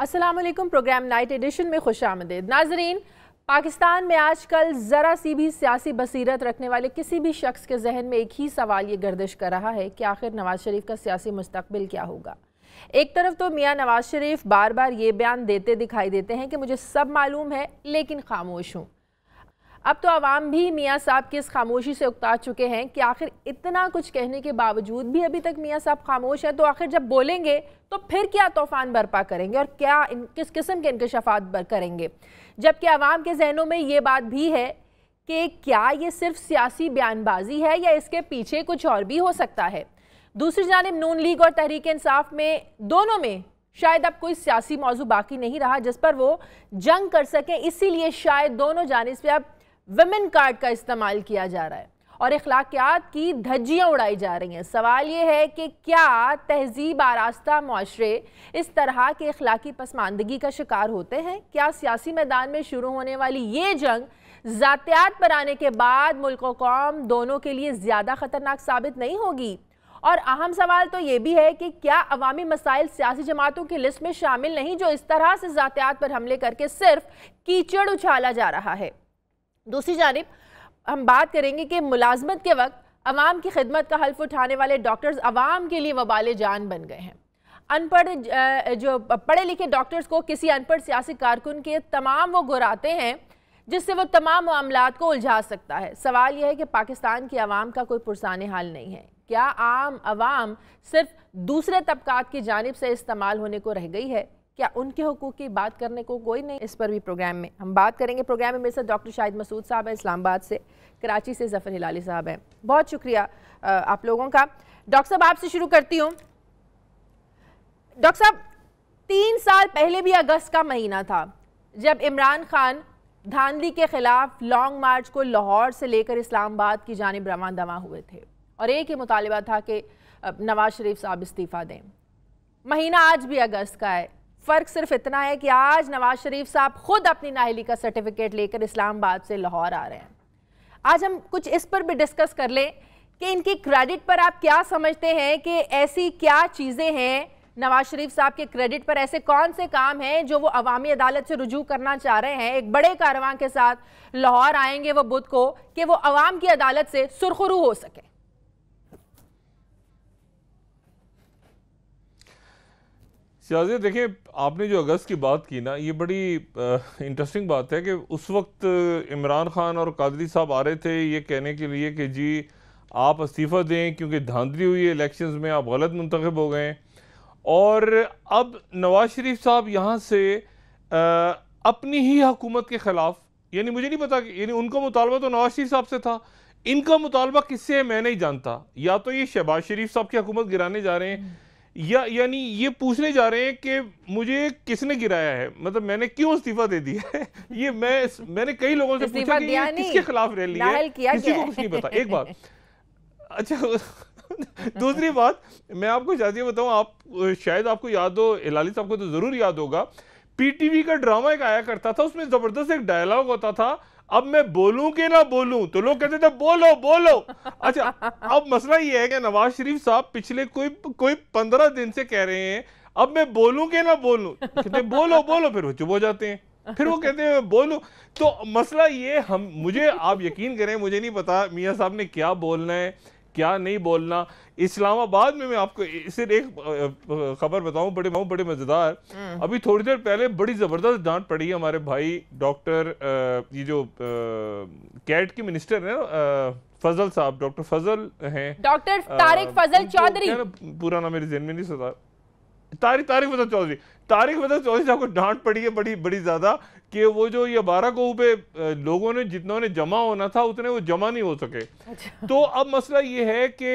अस्सलाम वालेकुम। Programme night addition में खुशामदीद। नाजरीन, पाकिस्तान में आजकल ज़रा सी भी सियासी बसीरत रखने वाले किसी भी शख्स के जहन में एक ही सवाल ये गर्दिश कर रहा है कि आखिर नवाज शरीफ का सियासी मुस्तकबिल क्या होगा। एक तरफ तो मियाँ नवाज शरीफ बार बार ये बयान देते दिखाई देते हैं कि मुझे सब मालूम है लेकिन खामोश हूँ। अब तो अवाम भी मियाँ साहब की इस खामोशी से उकता चुके हैं कि आखिर इतना कुछ कहने के बावजूद भी अभी तक मियाँ साहब खामोश हैं, तो आखिर जब बोलेंगे तो फिर क्या तूफान बर्पा करेंगे और क्या किस किस्म के इंकशाफात करेंगे। जबकि अवाम के जहनों में ये बात भी है कि क्या ये सिर्फ सियासी बयानबाजी है या इसके पीछे कुछ और भी हो सकता है। दूसरी जानिब नून लीग और तहरीक इंसाफ में दोनों में शायद अब कोई सियासी मौजू बाकी नहीं रहा जिस पर वो जंग कर सकें, इसीलिए शायद दोनों जानिब से अब विमेन कार्ड का इस्तेमाल किया जा रहा है और अखलाकियात की धज्जियां उड़ाई जा रही हैं। सवाल ये है कि क्या तहजीब आरास्ता मुआशरे इस तरह के अखलाकी पसमानदगी का शिकार होते हैं? क्या सियासी मैदान में शुरू होने वाली ये जंग ज़ातियात पर आने के बाद मुल्क और कौम दोनों के लिए ज़्यादा ख़तरनाक साबित नहीं होगी? और अहम सवाल तो ये भी है कि क्या अवामी मसाइल सियासी जमातों की लिस्ट में शामिल नहीं जो इस तरह से ज़ातियात पर हमले करके सिर्फ कीचड़ उछाला जा रहा है। दूसरी जानिब हम बात करेंगे कि मुलाजमत के वक्त अवाम की खिदमत का हल्फ उठाने वाले डॉक्टर्स अवाम के लिए वबाल जान बन गए हैं। अनपढ़ जो पढ़े लिखे डॉक्टर्स को किसी अनपढ़ सियासी कारकुन के तमाम वो गुराते हैं जिससे वो तमाम मामलात को उलझा सकता है। सवाल यह है कि पाकिस्तान की अवाम का कोई पुरसाने हाल नहीं है। क्या आम अवाम सिर्फ दूसरे तबकात की जानिब से इस्तेमाल होने को रह गई है? क्या उनके हुकूक की बात करने को कोई नहीं? इस पर भी प्रोग्राम में हम बात करेंगे। प्रोग्राम में मेरे साथ डॉक्टर शाहिद मसूद साहब हैं इस्लामाबाद से, कराची से ज़फ़र हिलाली साहब हैं। बहुत शुक्रिया आप लोगों का। डॉक्टर साहब आपसे शुरू करती हूँ। डॉक्टर साहब, 3 साल पहले भी अगस्त का महीना था जब इमरान खान धांधली के खिलाफ लॉन्ग मार्च को लाहौर से लेकर इस्लामाबाद की जानिब रवां दवा हुए थे और एक ही मुतालिबा था कि नवाज शरीफ साहब इस्तीफ़ा दें। महीना आज भी अगस्त का है। फ़र्क सिर्फ इतना है कि आज नवाज शरीफ साहब खुद अपनी नाअहली का सर्टिफिकेट लेकर इस्लामाबाद से लाहौर आ रहे हैं। आज हम कुछ इस पर भी डिस्कस कर लें कि इनकी क्रेडिट पर आप क्या समझते हैं कि ऐसी क्या चीज़ें हैं नवाज शरीफ साहब के क्रेडिट पर, ऐसे कौन से काम हैं जो वो अवामी अदालत से रुजू करना चाह रहे हैं? एक बड़े कारवां के साथ लाहौर आएंगे वो बुध को कि वो अवाम की अदालत से सुरखरू हो सके। शाहज़े, देखिए, आपने जो अगस्त की बात की ना, ये बड़ी इंटरेस्टिंग बात है कि उस वक्त इमरान खान और कादरी साहब आ रहे थे ये कहने के लिए कि जी आप इस्तीफ़ा दें क्योंकि धांधली हुई है इलेक्शंस में, आप गलत मुंतखब हो गए। और अब नवाज शरीफ साहब यहाँ से अपनी ही हुकूमत के ख़िलाफ़, यानी मुझे नहीं पता, यानी उनका मुतालबा तो नवाज शरीफ साहब से था, इनका मुतालबा किससे है मैं नहीं जानता। या तो ये शहबाज शरीफ साहब की हुकूमत गिराने जा रहे हैं या यानी ये पूछने जा रहे हैं कि मुझे किसने गिराया है, मतलब मैंने क्यों इस्तीफा दे दिया है। ये मैंने कई लोगों से पूछा कि ये किसके खिलाफ रैली है, किसी को कुछ नहीं पता। एक बात। अच्छा दूसरी बात मैं आपको शायद बताऊं, आप शायद आपको याद हो, हिलाली साहब को तो जरूर याद होगा, पीटीवी का ड्रामा एक आया करता था, उसमें जबरदस्त एक डायलॉग होता था, अब मैं बोलूं कि ना बोलूं, तो लोग कहते थे बोलो बोलो। अच्छा, अब मसला ये है कि नवाज शरीफ साहब पिछले कोई 15 दिन से कह रहे हैं अब मैं बोलूं कि ना बोलूं, कहते बोलो बोलो, फिर वो चुप हो जाते हैं, फिर वो कहते हैं बोलूं। तो मसला ये, मुझे आप यकीन करें, मुझे नहीं पता मियां साहब ने क्या बोलना है क्या नहीं बोलना। इस्लामाबाद में मैं आपको सिर्फ एक खबर बताऊं, बड़े मजेदार। अभी थोड़ी देर पहले बड़ी जबरदस्त डांट पड़ी है हमारे भाई डॉक्टर ये जो कैट की मिनिस्टर है फजल साहब, डॉक्टर फजल हैं, डॉक्टर तारिक फजल चौधरी, पूरा नाम मेरे ज़हन में नहीं सता, तारिक फजल चौधरी साहब को डांट पड़ी है बड़ी ज्यादा कि वो जो ये 12 को पे लोगों ने जितनों ने जमा होना था उतने वो जमा नहीं हो सके। अच्छा। तो अब मसला ये है कि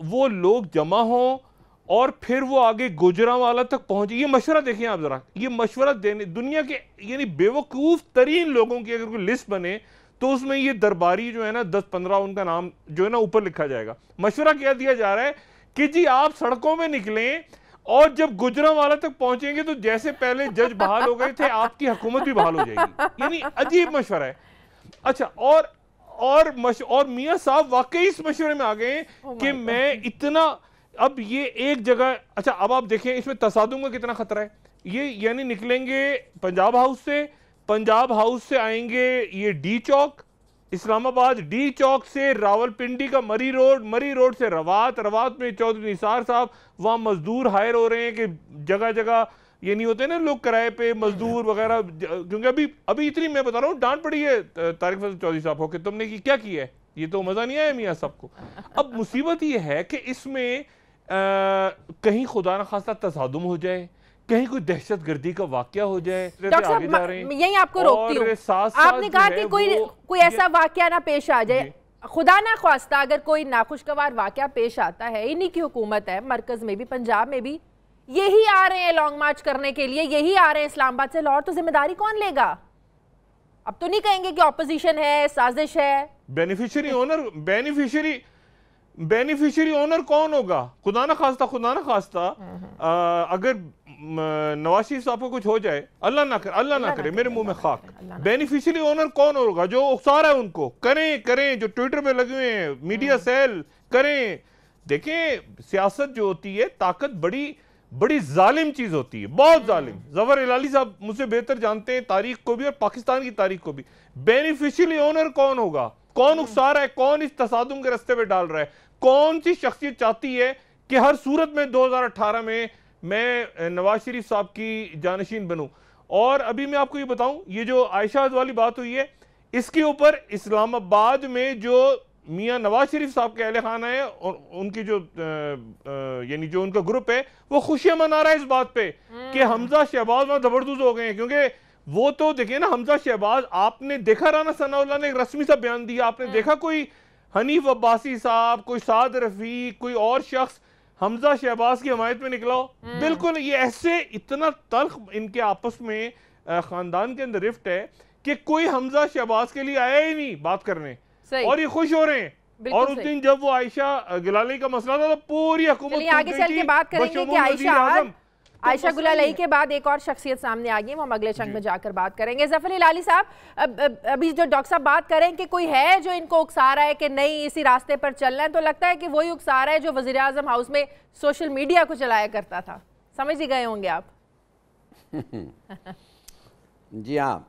वो लोग जमा हो और फिर वो आगे गुजरांवाला तक पहुंचे। ये मशवरा देखिए आप जरा, ये मशवरा देने दुनिया के यानी बेवकूफ तरीन लोगों की अगर कोई लिस्ट बने तो उसमें ये दरबारी जो है ना 10-15 उनका नाम जो है ना ऊपर लिखा जाएगा। मशवरा क्या दिया जा रहा है कि जी आप सड़कों में निकलें और जब गुजरांवाला तक पहुंचेंगे तो जैसे पहले जज बहाल हो गए थे आपकी हुकूमत भी बहाल हो जाएगी। यानी अजीब मशवरा है। अच्छा, और मियां साहब वाकई इस मशवरे में आ गए कि मैं इतना अब ये एक जगह, अच्छा अब आप देखें इसमें तसादुम का कितना खतरा है। ये यानी निकलेंगे पंजाब हाउस से आएंगे ये डी चौक इस्लामाबाद, डी चौक से रावलपिंडी का मरी रोड से रवात में चौधरी निसार साहब, वहाँ मजदूर हायर हो रहे हैं कि जगह जगह ये नहीं होते ना लोग किराए पे मजदूर वगैरह, क्योंकि अभी इतनी मैं बता रहा हूँ डांट पड़ी है तारिक फजल चौधरी साहब को कि तुमने क्या किया है, ये तो मजा नहीं आया मियाँ साहब को। अब मुसीबत ये है कि इसमें कहीं खुदा न खास्ता तसादुम हो जाए, कहीं कोई दहशत गर्दी का वाकया हो जाए। डॉक्टर साहब यही आपको रोकती हूँ, आपने कहा कि कोई ऐसा वाकया ना पेश आ जाए, खुदा ना ख्वास्ता अगर कोई नाखुशगवार वाकया पेश आता है, इन्हीं की हुकूमत है मरकज में भी पंजाब में भी, यही आ रहे हैं लॉन्ग मार्च करने के लिए, यही आ रहे हैं इस्लामाबाद से लाहौर, तो जिम्मेदारी कौन लेगा? अब तो नहीं कहेंगे कि ऑपोजिशन है, साजिश है। बेनिफिशियरी ओनर कौन होगा? खुदा ना खास्ता अगर नवाज शरीफ साहब को कुछ हो जाए, अल्लाह ना करे मेरे मुंह में खाक, बेनिफिशियरी ओनर कौन होगा? जो उकसा रहा है उनको करें, जो ट्विटर पे लगे हुए हैं, मीडिया सेल करें। देखें सियासत जो होती है, ताकत बड़ी जालिम चीज होती है, बहुत जालिम। जफर इलाली साहब मुझसे बेहतर जानते हैं तारीख को भी और पाकिस्तान की तारीख को भी। बेनिफिशियरी ओनर कौन होगा? कौन उकसा रहा है? कौन इस तसादुम के रास्ते पे डाल रहा है? कौन सी शख्सियत चाहती है कि हर सूरत में 2018 में मैं नवाज शरीफ साहब की जानशीन बनूं? और अभी मैं आपको ये बताऊं, ये जो आयशा वाली बात हुई है, इसके ऊपर इस्लामाबाद में जो मियां नवाज शरीफ साहब के अहले खाना है और उनकी जो यानी जो उनका ग्रुप है, वो खुशियां मना रहा है इस बात पे कि हमजा शहबाज वहां जबरदस्त हो गए हैं। क्योंकि वो तो देखिए ना, हमजा शहबाज, आपने देखा राना सनाउल्लाह ने एक रस्मी सा बयान दिया, आपने देखा कोई हनीफ अब्बासी साहब, कोई साद रफीक, कोई और शख्स हमजा शहबाज की हमायत में निकला हो? बिल्कुल। ये ऐसे इतना तल्ख इनके आपस में खानदान के अंदर रिफ्ट है कि कोई हमजा शहबाज के लिए आया ही नहीं बात करने, और ये खुश हो रहे हैं। और उस दिन जब वो आयशा गिलाली का मसला था तो पूरी हुकूमत आगे चल के बात करेंगे कि आयशा गुलाली के बाद एक और शख्सियत सामने आ गई, हम अगले चंक में जाकर बात करेंगे। जफर इलाली साहब, अभी जो डॉक्टर साहब बात करें कि कोई है जो इनको उकसा रहा है कि नहीं इसी रास्ते पर चलना है, तो लगता है कि वही उकसा रहा है जो वज़ीर आज़म हाउस में सोशल मीडिया को चलाया करता था। समझ ही गए होंगे आप। जी हाँ,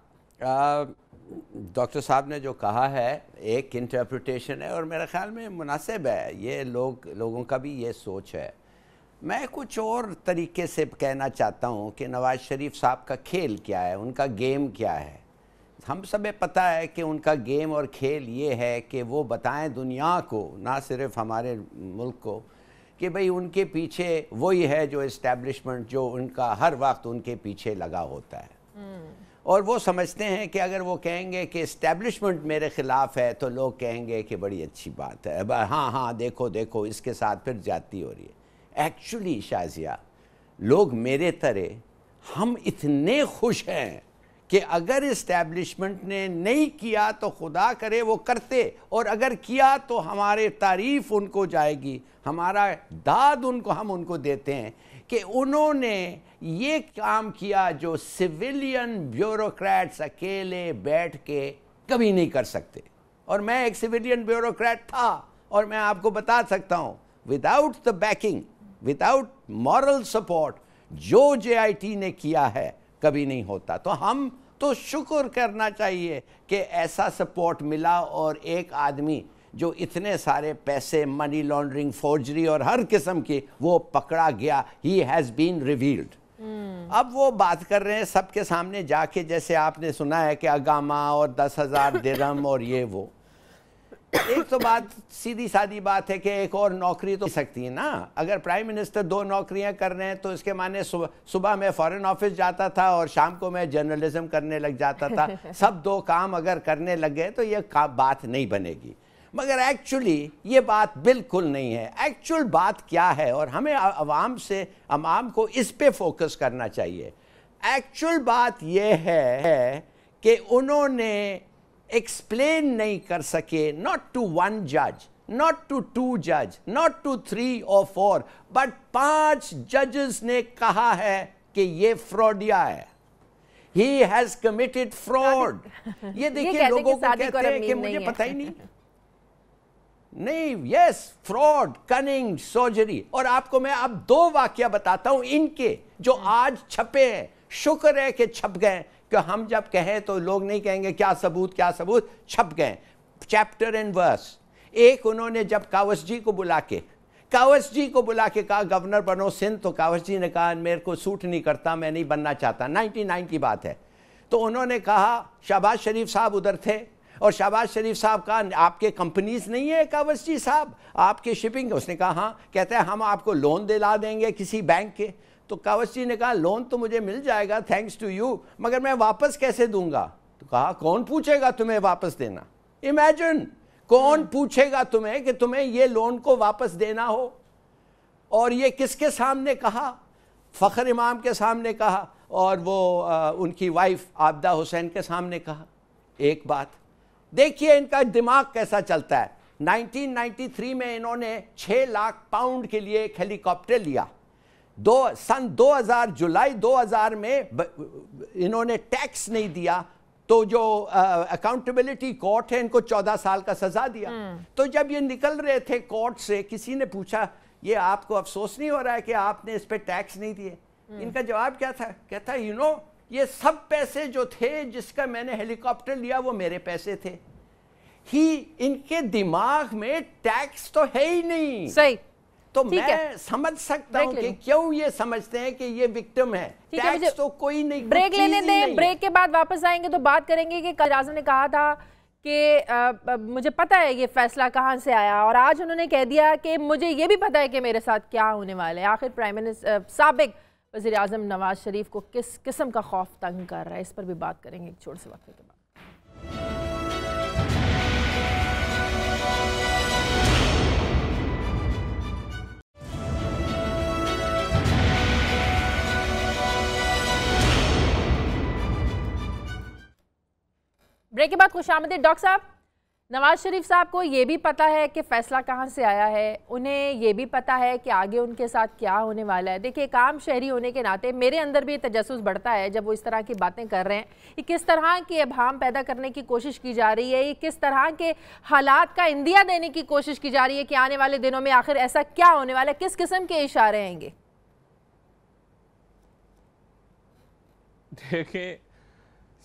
डॉक्टर साहब ने जो कहा है एक इंटरप्रिटेशन है और मेरे ख्याल में मुनासिब है, ये लोगों का भी ये सोच है। मैं कुछ और तरीके से कहना चाहता हूँ कि नवाज़ शरीफ साहब का खेल क्या है, उनका गेम क्या है। हम सबे पता है कि उनका गेम और खेल ये है कि वो बताएं दुनिया को, ना सिर्फ हमारे मुल्क को, कि भाई उनके पीछे वही है जो इस्टेब्लिशमेंट जो उनका हर वक्त उनके पीछे लगा होता है। और वो समझते हैं कि अगर वो कहेंगे कि इस्टेब्लिशमेंट मेरे ख़िलाफ़ है तो लोग कहेंगे कि बड़ी अच्छी बात है, हाँ देखो इसके साथ फिर ज्यादती हो रही है। एक्चुअली शाजिया, लोग मेरे तरह हम इतने खुश हैं कि अगर इस्टेब्लिशमेंट ने नहीं किया तो खुदा करे वो करते, और अगर किया तो हमारे तारीफ़ उनको जाएगी, हमारा दाद हम उनको देते हैं कि उन्होंने ये काम किया जो सिविलियन ब्यूरोक्रेट्स अकेले बैठ के कभी नहीं कर सकते। और मैं एक सिविलियन ब्यूरोक्रेट था और मैं आपको बता सकता हूँ, without the banking, without moral support जो JIT ने किया है कभी नहीं होता। तो हम तो शुक्र करना चाहिए कि ऐसा सपोर्ट मिला और एक आदमी जो इतने सारे पैसे, मनी लॉन्ड्रिंग, फोर्जरी और हर किस्म की, वो पकड़ा गया। He has been revealed. अब वो बात कर रहे हैं सबके सामने जाके, जैसे आपने सुना है कि अगामा और 10,000 दिरहम और ये वो। एक तो बात सीधी सादी बात है कि एक और नौकरी तो सकती है ना। अगर प्राइम मिनिस्टर 2 नौकरियां कर रहे हैं तो इसके माने सुबह मैं फॉरेन ऑफिस जाता था और शाम को मैं जर्नलिज्म करने लग जाता था। सब 2 काम अगर करने लग गए तो ये बात नहीं बनेगी। मगर एक्चुअली ये बात बिल्कुल नहीं है। एक्चुअल बात क्या है, और हमें अवाम को इस पे फोकस करना चाहिए। एक्चुअल बात ये है कि उन्होंने एक्सप्लेन नहीं कर सके, नॉट टू 1 जज, नॉट टू 2 जज, नॉट टू 3 और 4, बट 5 जजेस ने कहा है कि ये फ्रॉडिया है। He has committed fraud। ये देखिए लोगों को कहते हैं कि मुझे पता ही नहीं। नहीं, यस, फ्रॉड, कनिंग, सोजरी। और आपको मैं अब 2 वाकया बताता हूं इनके जो आज छपे हैं। शुक्र है कि छप गए, कि हम जब कहें तो लोग नहीं कहेंगे क्या सबूत क्या सबूत, छप गए। Chapter and verse. एक, उन्होंने जब कावस जी को बुला के कहा गवर्नर बनो सिंध, तो कावस जी ने कहा मेरे को सूट नहीं करता, मैं नहीं बनना चाहता। 99 की बात है। तो उन्होंने कहा, शहबाज शरीफ साहब उधर थे, और शहबाज शरीफ साहब का आपके कंपनीज नहीं है कावस जी साहब, आपके शिपिंग? उसने कहा हाँ। कहते हैं हम आपको लोन दिला देंगे किसी बैंक के। तो कावस जी ने कहा लोन तो मुझे मिल जाएगा थैंक्स टू यू, मगर मैं वापस कैसे दूंगा? तो कहा कौन पूछेगा तुम्हें वापस देना? इमेजिन, कौन पूछेगा तुम्हें कि तुम्हें ये लोन को वापस देना हो? और ये किसके सामने कहा? फ़खर इमाम के सामने कहा, और वो उनकी वाइफ आबिदा हुसैन के सामने कहा। एक बात देखिए इनका दिमाग कैसा चलता है। 1993 में इन्होंने 6 लाख पाउंड के लिए एक हेलीकॉप्टर लिया। सन 2000 जुलाई 2000 में इन्होंने टैक्स नहीं दिया, तो जो अकाउंटेबिलिटी कोर्ट है इनको 14 साल का सजा दिया। तो जब ये निकल रहे थे कोर्ट से, किसी ने पूछा ये आपको अफसोस नहीं हो रहा है कि आपने इस पे टैक्स नहीं दिए? इनका जवाब क्या था? कहता ये सब पैसे जो थे जिसका मैंने हेलीकॉप्टर लिया वो मेरे पैसे थे ही। इनके दिमाग में टैक्स तो है ही नहीं। सही। तो मैं समझ सकता हूं कि क्यों ये समझते हैं कि ये विक्टिम है। टैक्स तो कोई नहीं। ब्रेक लेने दें, ब्रेक के बाद वापस आएंगे तो बात करेंगे कि कल आज़म ने कहा था कि मुझे पता है ये फैसला कहां से आया, और आज उन्होंने कह दिया कि मुझे ये भी पता है कि मेरे साथ क्या होने वाला है। आखिर प्राइम मिनिस्टर साबिक वज़ीर आज़म नवाज शरीफ को किस किस्म का खौफ तंग कर रहा है, इस पर भी बात करेंगे एक छोटे से वक्त के बाद। ब्रेक के बाद खुशामदीद। डॉक्टर साहब, नवाज शरीफ साहब को ये भी पता है कि फ़ैसला कहाँ से आया है, उन्हें ये भी पता है कि आगे उनके साथ क्या होने वाला है। देखिए, एक आम शहरी होने के नाते मेरे अंदर भी तजस्सुस बढ़ता है जब वो इस तरह की बातें कर रहे हैं। ये किस तरह की अभाम पैदा करने की कोशिश की जा रही है, ये किस तरह के हालात का इंदिया देने की कोशिश की जा रही है कि आने वाले दिनों में आखिर ऐसा क्या होने वाला है, किस किस्म के इशारे आएंगे? देखें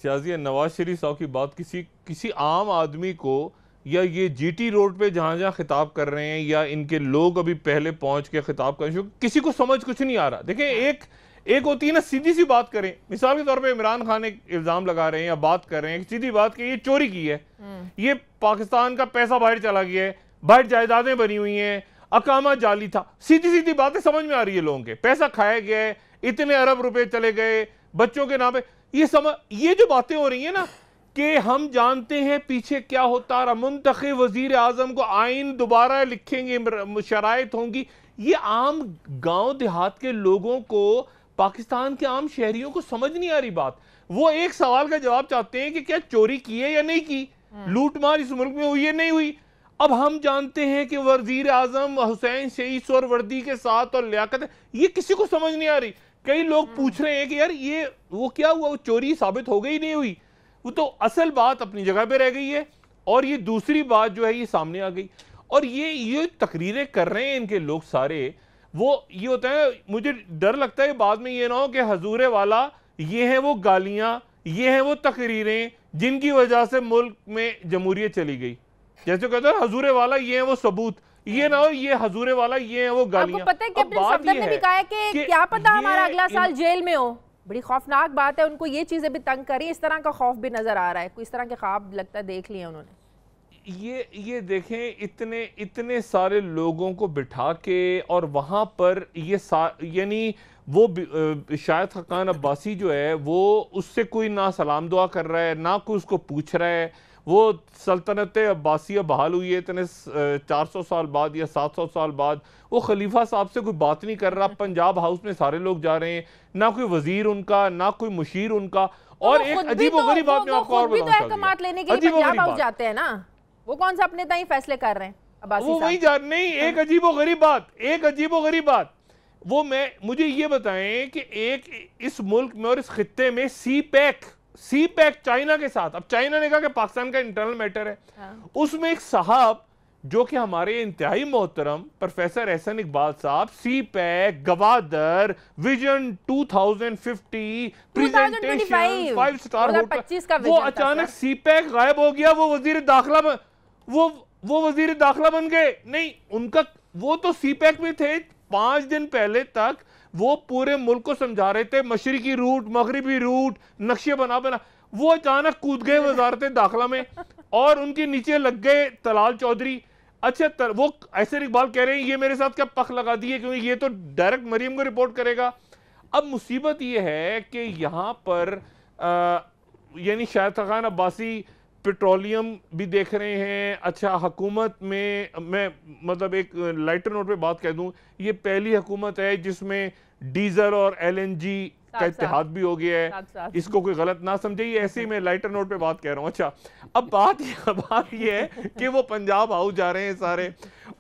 शाजिया, नवाज शरीफ साहब की बात किसी आम आदमी को, या ये जीटी रोड पे जहां जहां खिताब कर रहे हैं, या इनके लोग अभी पहले पहुंच के खिताब कर रहे हैं, किसी को समझ कुछ नहीं आ रहा। देखें, एक होती है ना सीधी सी बात करें। मिसाल के तौर पे इमरान खान एक इल्जाम लगा रहे हैं या बात कर रहे हैं सीधी बात कि ये चोरी की है, ये पाकिस्तान का पैसा बाहर चला गया है, बाहर जायदादें बनी हुई हैं, अकामा जाली था। सीधी सीधी बातें समझ में आ रही है लोगों के। पैसा खाया गया है, इतने अरब रुपए चले गए बच्चों के नाम पे। ये जो बातें हो रही है ना कि हम जानते हैं पीछे क्या होता रहा, मुंतखब वजीर आजम को आइन दोबारा लिखेंगे, शराइत होंगी, ये आम गांव देहात के लोगों को, पाकिस्तान के आम शहरियों को समझ नहीं आ रही बात। वो एक सवाल का जवाब चाहते हैं कि क्या चोरी की है या नहीं की, लूट मार इस मुल्क में हुई है नहीं हुई। अब हम जानते हैं कि वजीर आजम हुसैन शहीद सोहरावर्दी के साथ और लियाकत, ये किसी को समझ नहीं आ रही। कई लोग पूछ रहे हैं कि यार ये वो क्या हुआ, वो चोरी साबित हो गई नहीं हुई। वो तो असल बात अपनी जगह पे रह गई है, और ये दूसरी बात जो है ये सामने आ गई। और ये तकरीरें कर रहे हैं इनके लोग सारे, वो ये होता है, मुझे डर लगता है बाद में ये ना हो कि हजूरे वाला ये है वो गालियां, ये है वो तकरीरें जिनकी वजह से मुल्क में जमहूरियत चली गई। जैसे कहते हैं हजूरे वाला ये है वो सबूत, ये ना हो ये हजूरे वाला ये है वो गालियां। आपको पता है कैप्टन सफदर ने भी कहा है कि क्या पता हमारा अगला साल जेल में हो। बड़ी खौफनाक बात है, उनको ये चीजें भी तंग करी, इस तरह का खौफ भी नजर आ रहा है। कोई इस तरह के ख्वाब लगता है देख लिए उन्होंने। ये देखें, इतने सारे लोगों को बिठा के, और वहां पर ये यानी वो शायद हक्कान अब्बासी जो है वो उससे कोई ना सलाम दुआ कर रहा है, ना कोई उसको पूछ रहा है। वो सल्तनत अब्बासिया बहाल हुई है इतने 400 साल बाद या 700 साल बाद, वो खलीफा साहब से कोई बात नहीं कर रहा। पंजाब हाउस में सारे लोग जा रहे हैं, ना कोई वजीर उनका, ना कोई मुशीर उनका। और एक अजीब व गरीब बात में आपको और अहकामात लेने के लिए पंजाब हाउस जाते हैं ना, वो कौन सा अपने ताई फैसले कर रहे हैं अब्बासी साहब? वो वही जा नहीं। एक अजीब व गरीब बात, वो मुझे ये बताएं कि एक इस मुल्क में और इस खित्ते में सी पैक चाइना के साथ, अब चाइना ने कहा कि पाकिस्तान का इंटरनल मैटर है, उसमें एक साहब जो कि हमारे इंतहाई मोहतरम प्रोफेसर एहसन इकबाल साहब CPEC, Gwadar, vision 2050, presentation 5 star hotel, वो अचानक CPEC गायब हो गया, वो वजीर दाखिला बन गए। नहीं, उनका वो तो CPEC में थे 5 दिन पहले तक, वो पूरे मुल्क को समझा रहे थे मशरिकी रूट, मगरिबी रूट, नक्शे बना, वो अचानक कूद गए वजारत दाखिला में और उनके नीचे लग गए तलाल चौधरी। अच्छा, वो ऐसे इकबाल कह रहे हैं ये मेरे साथ क्या पख लगा दिए, क्योंकि ये तो डायरेक्ट मरीम को रिपोर्ट करेगा। अब मुसीबत ये है कि यहाँ पर यानी शाहिद खान अब्बासी पेट्रोलियम भी देख रहे हैं। अच्छा, हुकूमत में मैं मतलब एक लाइटर नोट पे बात कह दूं, ये पहली हुकूमत है जिसमें डीजल और LNG का इत्तेहाद भी हो गया है। इसको कोई गलत ना समझे, ये ऐसे ही मैं लाइटर नोट पे बात कह रहा हूँ। अच्छा, अब बात ये है कि वो पंजाब हाउस जा रहे हैं सारे,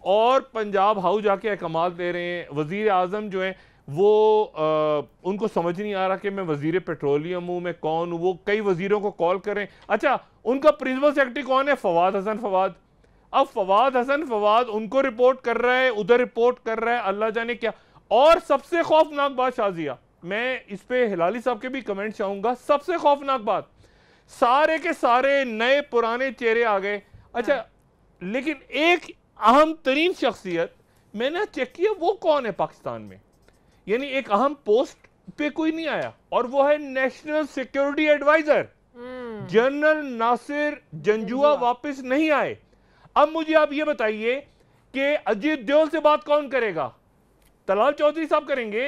और पंजाब हाउस जाके कमाल दे रहे हैं। वजीर आजम जो है वो उनको समझ नहीं आ रहा कि मैं वजीर पेट्रोलियम हूँ, मैं कौन हूँ। वो कई वजीरों को कॉल कर रहे हैं। अच्छा, उनका प्रिंसिपल सेक्रेटरी कौन है? फवाद हसन फवाद। अब फवाद हसन फवाद उनको रिपोर्ट कर रहा है, उधर रिपोर्ट कर रहा है, अल्लाह जाने क्या। और सबसे खौफनाक बात शाजिया, मैं इस पे हिलाली साहब के भी कमेंट चाहूंगा, सबसे खौफनाक बात, सारे के सारे नए पुराने चेहरे आ गए। अच्छा, लेकिन एक अहम तरीन शख्सियत मैंने चेक किया, वो कौन है पाकिस्तान में? यानी एक अहम पोस्ट पे कोई नहीं आया, और वो है national security adviser general Nasir Janjua. वापस नहीं आए। अब मुझे आप ये बताइए कि अजीत डोवाल से बात कौन करेगा? तलाल चौधरी साहब करेंगे,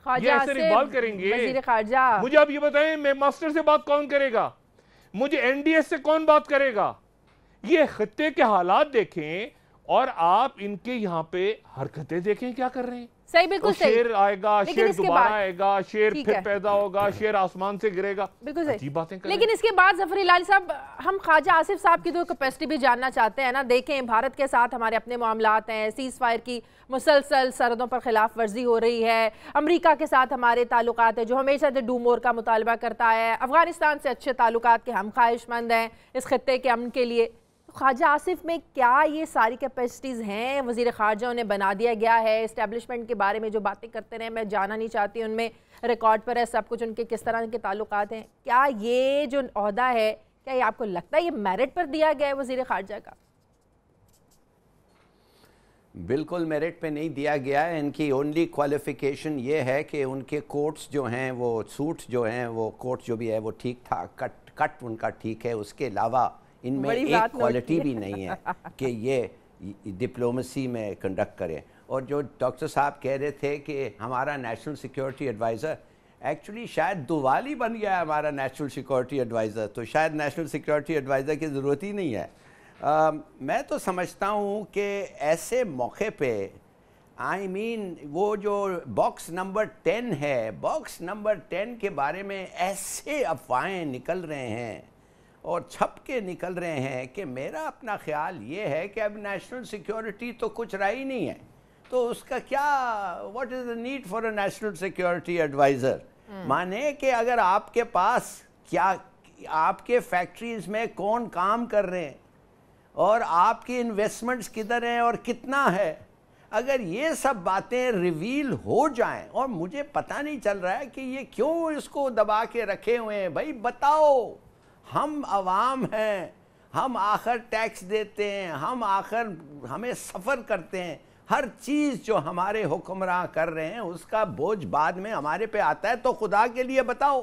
यासिर इकबाल करेंगे, वज़ीर ख़ारजा। मुझे आप ये बताएं, मैं मास्टर से बात कौन करेगा? मुझे NDS से कौन बात करेगा? ये खत्ते के हालात देखें और आप इनके यहाँ पे हरकतें देखें क्या कर रहे हैं। सही, बिल्कुल सही। शेर आएगा, शेर दोबारा आएगा, शेर फिर पैदा होगा, शेर आसमान से गिरेगा, बिल्कुल सही बातें कर। लेकिन इसके बाद ज़फ़र हिलाली साहब, हम ख्वाजा आसिफ साहब की तो कैपेसिटी भी जानना चाहते हैं ना। देखें, भारत के साथ हमारे अपने मामलात हैं, सीज़ फायर की मुसलसल सरहदों पर खिलाफ वर्जी हो रही है, अमेरिका के साथ हमारे ताल्लुकात है जो हमेशा से डू मोर का मुतालबा करता है, अफगानिस्तान से अच्छे ताल्लुकात के हम ख्वाहिशमंद हैं इस खत्ते के अमन के लिए। ख्वाजा आसिफ में क्या ये सारी कैपेसिटीज़ हैं? वज़ीर ख़ारजा उन्हें बना दिया गया है। इस्टेब्लिशमेंट के बारे में जो बातें करते रहे, मैं जाना नहीं चाहती, उनमें रिकॉर्ड पर है सब कुछ, उनके किस तरह के ताल्लुकात हैं। क्या ये जो ओहदा है, क्या ये आपको लगता है ये मेरिट पर दिया गया है वज़ीर ख़ारजा का? बिल्कुल मेरिट पे नहीं दिया गया है। इनकी ओनली क्वालिफिकेशन ये है कि उनके कोट्स जो हैं, वो सूट जो हैं, वो कोट जो भी है वो ठीक ठाक कट उनका ठीक है। उसके अलावा इनमें एक क्वालिटी भी नहीं है कि ये डिप्लोमेसी में कंडक्ट करें। और जो डॉक्टर साहब कह रहे थे कि हमारा नेशनल सिक्योरिटी एडवाइज़र, एक्चुअली शायद दुवाली बन गया है हमारा नेशनल सिक्योरिटी एडवाइज़र, तो शायद नेशनल सिक्योरिटी एडवाइज़र की ज़रूरत ही नहीं है। मैं तो समझता हूँ कि ऐसे मौके पे वो जो बॉक्स नंबर 10 है, बॉक्स नंबर 10 के बारे में ऐसे अफवाहें निकल रहे हैं और छप के निकल रहे हैं कि मेरा अपना ख्याल ये है कि अब नेशनल सिक्योरिटी तो कुछ रहा ही नहीं है, तो उसका क्या, what is the need for a national security adviser. माने कि अगर आपके पास क्या, आपके फैक्ट्रीज़ में कौन काम कर रहे हैं और आपकी इन्वेस्टमेंट्स किधर हैं और कितना है, अगर ये सब बातें रिवील हो जाएं, और मुझे पता नहीं चल रहा है कि ये क्यों इसको दबा के रखे हुए हैं। भाई बताओ, हम आवाम हैं, हम आखिर टैक्स देते हैं, हम आखिर हमें सफ़र करते हैं, हर चीज़ जो हमारे हुक्मरान कर रहे हैं उसका बोझ बाद में हमारे पे आता है। तो खुदा के लिए बताओ